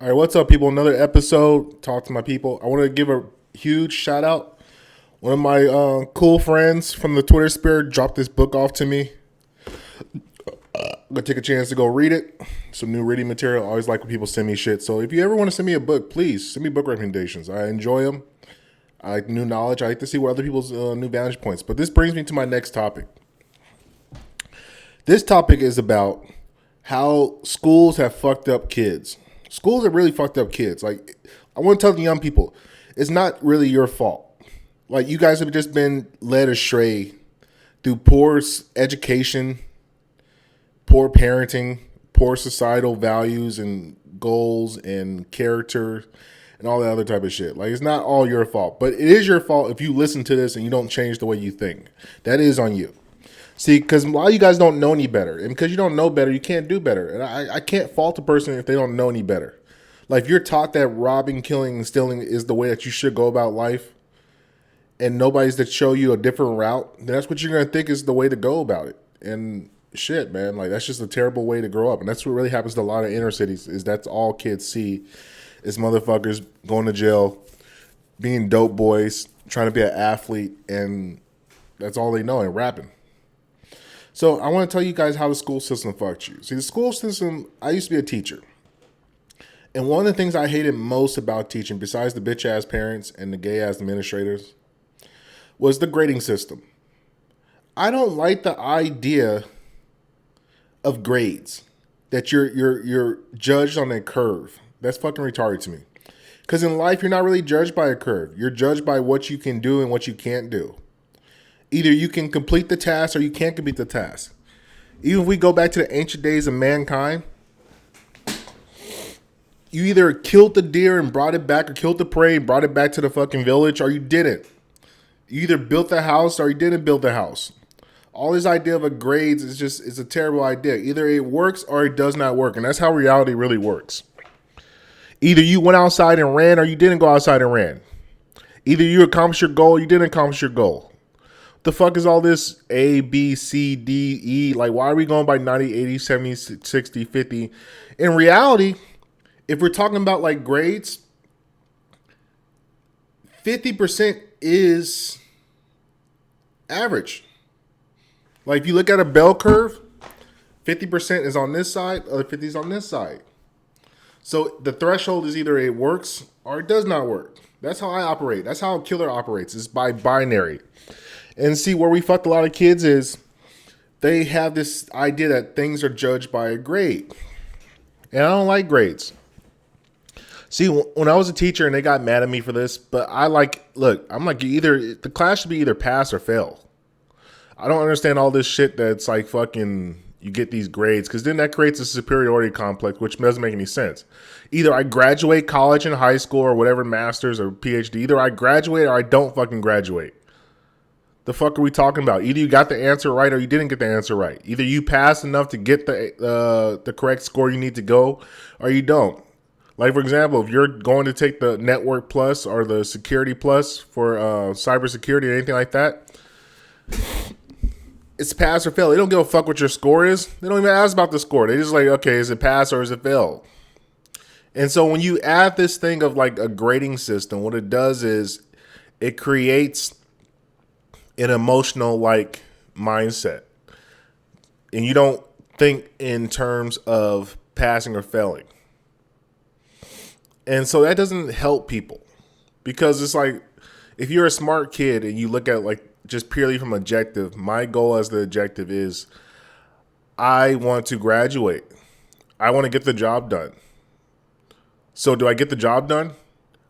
All right, what's up, people? Another episode. Talk to my people. I want to give a huge shout out. One of my cool friends from the Twitter sphere dropped this book off to me. I'm gonna take a chance to go read it. Some new reading material. I always like when people send me shit. So if you ever want to send me a book, please send me book recommendations. I enjoy them. I like new knowledge. I like to see what other people's new vantage points. But this brings me to my next topic. This topic is about how schools have fucked up kids. Schools have really fucked up kids. Like, I want to tell the young people, it's not really your fault. Like, you guys have just been led astray through poor education, poor parenting, poor societal values and goals and character and all that other type of shit. Like, it's not all your fault, but it is your fault if you listen to this and you don't change the way you think. That is on you. See, because a lot of you guys don't know any better. And because you don't know better, you can't do better. And I can't fault a person if they don't know any better. Like, if you're taught that robbing, killing, and stealing is the way that you should go about life, and nobody's to show you a different route, then that's what you're going to think is the way to go about it. And shit, man, like, that's just a terrible way to grow up. And that's what really happens to a lot of inner cities, is that's all kids see is motherfuckers going to jail, being dope boys, trying to be an athlete, and that's all they know, and rapping. So I want to tell you guys how the school system fucked you. See, the school system, I used to be a teacher. And one of the things I hated most about teaching, besides the bitch ass parents and the gay ass administrators, was the grading system. I don't like the idea of grades, that you're judged on a curve. That's fucking retarded to me. Because in life, you're not really judged by a curve. You're judged by what you can do and what you can't do. Either you can complete the task or you can't complete the task. Even if we go back to the ancient days of mankind, you either killed the deer and brought it back, or killed the prey and brought it back to the fucking village, or you didn't. You either built the house or you didn't build the house. All this idea of a grades is a terrible idea. Either it works or it does not work. And that's how reality really works. Either you went outside and ran or you didn't go outside and ran. Either you accomplished your goal or you didn't accomplish your goal. The fuck is all this A, B, C, D, E? Like, why are we going by 90, 80, 70, 60, 50? In reality, if we're talking about like grades, 50% is average. Like, if you look at a bell curve, 50% is on this side, other 50 is on this side. So the threshold is either it works or it does not work. That's how I operate. That's how a killer operates. It's by binary. And see, where we fucked a lot of kids is they have this idea that things are judged by a grade. And I don't like grades. See, when I was a teacher and they got mad at me for this, but I'm like, either the class should be either pass or fail. I don't understand all this shit that's like fucking, you get these grades, because then that creates a superiority complex, which doesn't make any sense. Either I graduate college and high school or whatever, master's or PhD, either I graduate or I don't fucking graduate. The fuck are we talking about? Either you got the answer right or you didn't get the answer right. Either you passed enough to get the correct score you need to go, or you don't. Like, for example, if you're going to take the Network Plus or the Security Plus for cybersecurity or anything like that, it's pass or fail. They don't give a fuck what your score is. They don't even ask about the score. They just like, okay, is it pass or is it fail? And so when you add this thing of like a grading system, what it does is it creates an emotional like mindset. And you don't think in terms of passing or failing. And so that doesn't help people, because it's like, if you're a smart kid and you look at like just purely from objective, my goal as the objective is I want to graduate. I want to get the job done. So do I get the job done?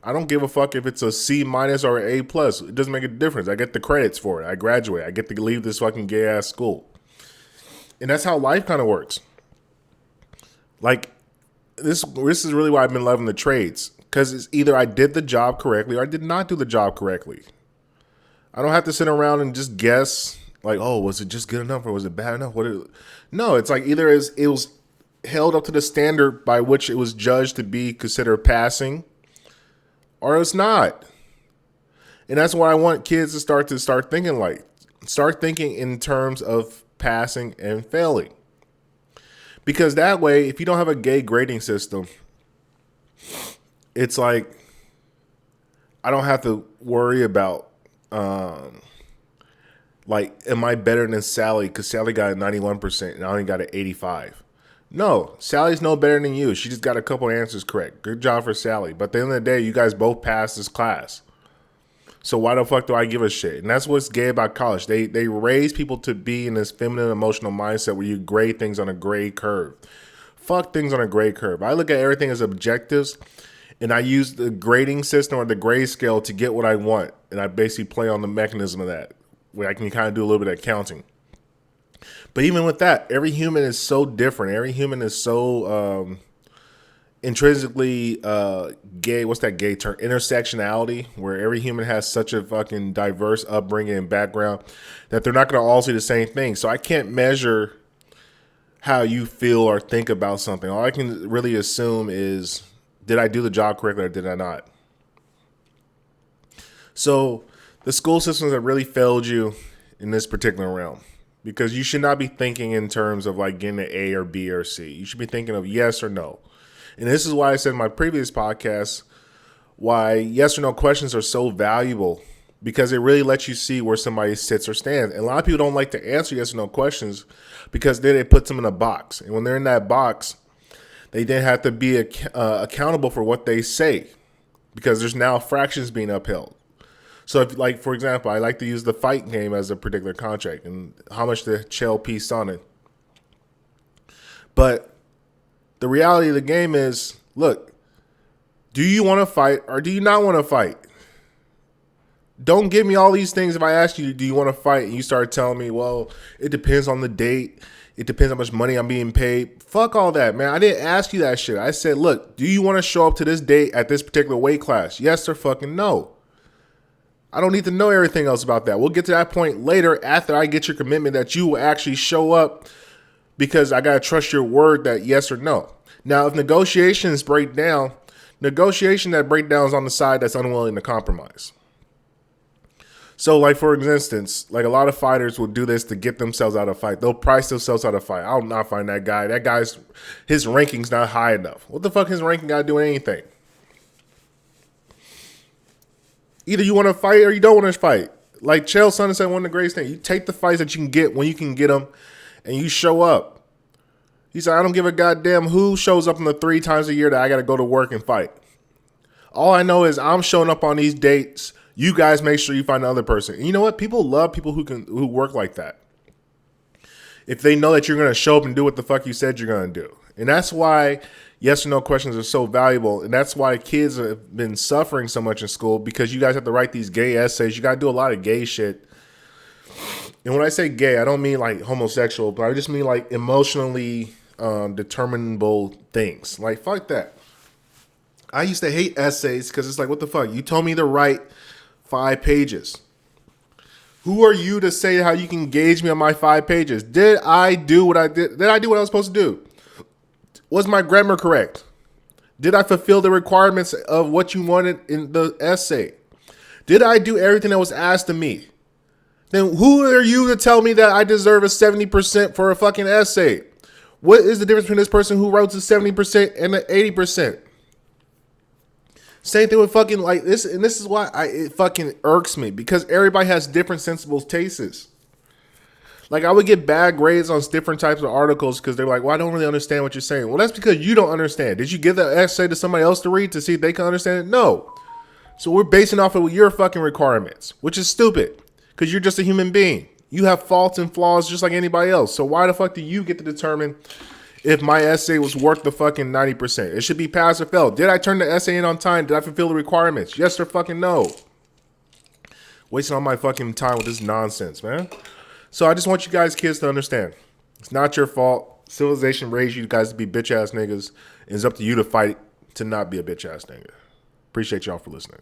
I don't give a fuck if it's a C minus or an A plus. It doesn't make a difference. I get the credits for it. I graduate. I get to leave this fucking gay ass school. And that's how life kind of works. Like, this is really why I've been loving the trades, because it's either I did the job correctly or I did not do the job correctly. I don't have to sit around and just guess like, oh, was it just good enough or was it bad enough? No, it's like either it was held up to the standard by which it was judged to be considered passing, or it's not. And that's why I want kids to start thinking like, start thinking in terms of passing and failing. Because that way, if you don't have a gay grading system, it's like I don't have to worry about like, am I better than Sally? Because Sally got a 91% and I only got an 85. No, Sally's no better than you. She just got a couple answers correct. Good job for Sally. But at the end of the day, you guys both passed this class. So why the fuck do I give a shit? And that's what's gay about college. They raise people to be in this feminine emotional mindset where you grade things on a grade curve. Fuck things on a grade curve. I look at everything as objectives, and I use the grading system or the grade scale to get what I want. And I basically play on the mechanism of that, where I can kind of do a little bit of counting. But even with that, every human is so different. Every human is so intrinsically gay. What's that gay term? Intersectionality, where every human has such a fucking diverse upbringing and background that they're not going to all say the same thing. So I can't measure how you feel or think about something. All I can really assume is, did I do the job correctly or did I not? So the school systems have really failed you in this particular realm, because you should not be thinking in terms of like getting an A or B or C. You should be thinking of yes or no. And this is why I said in my previous podcast why yes or no questions are so valuable, because it really lets you see where somebody sits or stands. And a lot of people don't like to answer yes or no questions because then it puts them in a box. And when they're in that box, they then have to be accountable for what they say, because there's now fractions being upheld. So, if, like, for example, I like to use the fight game as a particular contract and how much the shell piece on it. But the reality of the game is, look, do you want to fight or do you not want to fight? Don't give me all these things if I ask you, do you want to fight? And you start telling me, well, it depends on the date. It depends how much money I'm being paid. Fuck all that, man. I didn't ask you that shit. I said, look, do you want to show up to this date at this particular weight class? Yes or fucking no. I don't need to know everything else about that. We'll get to that point later after I get your commitment that you will actually show up, because I got to trust your word that yes or no. Now, if negotiations break down, negotiation that breakdown is on the side that's unwilling to compromise. So, like, for instance, like a lot of fighters will do this to get themselves out of a fight. They'll price themselves out of a fight. I'll not find that guy. That guy's, his ranking's not high enough. What the fuck his ranking got to do with anything? Either you want to fight or you don't want to fight. Like Chael Sonnen said, one of the greatest things, you take the fights that you can get when you can get them, and you show up. He said, I don't give a goddamn who shows up in the 3 times a year that I got to go to work and fight. All I know is I'm showing up on these dates. You guys make sure you find the other person. And you know what? People love people who work like that. If they know that you're going to show up and do what the fuck you said you're going to do. And that's why yes or no questions are so valuable. And that's why kids have been suffering so much in school, because you guys have to write these gay essays. You got to do a lot of gay shit. And when I say gay, I don't mean like homosexual, but I just mean like emotionally determinable things. Like, fuck that. I used to hate essays because it's like, what the fuck? You told me to write 5 pages. Who are you to say how you can gauge me on my 5 pages? Did I do what I did? Did I do what I was supposed to do? Was my grammar correct? Did I fulfill the requirements of what you wanted in the essay? Did I do everything that was asked of me? Then who are you to tell me that I deserve a 70% for a fucking essay? What is the difference between this person who wrote to 70% and the 80%? Same thing with fucking like this, and this is why it fucking irks me, because everybody has different sensible tastes. Like, I would get bad grades on different types of articles because they're like, well, I don't really understand what you're saying. Well, that's because you don't understand. Did you give the essay to somebody else to read to see if they can understand it? No. So we're basing off of your fucking requirements, which is stupid, because you're just a human being. You have faults and flaws just like anybody else. So why the fuck do you get to determine if my essay was worth the fucking 90%? It should be pass or fail. Did I turn the essay in on time? Did I fulfill the requirements? Yes or fucking no. Wasting all my fucking time with this nonsense, man. So I just want you guys, kids, to understand. It's not your fault. Civilization raised you guys to be bitch-ass niggas. And it's up to you to fight to not be a bitch-ass nigga. Appreciate y'all for listening.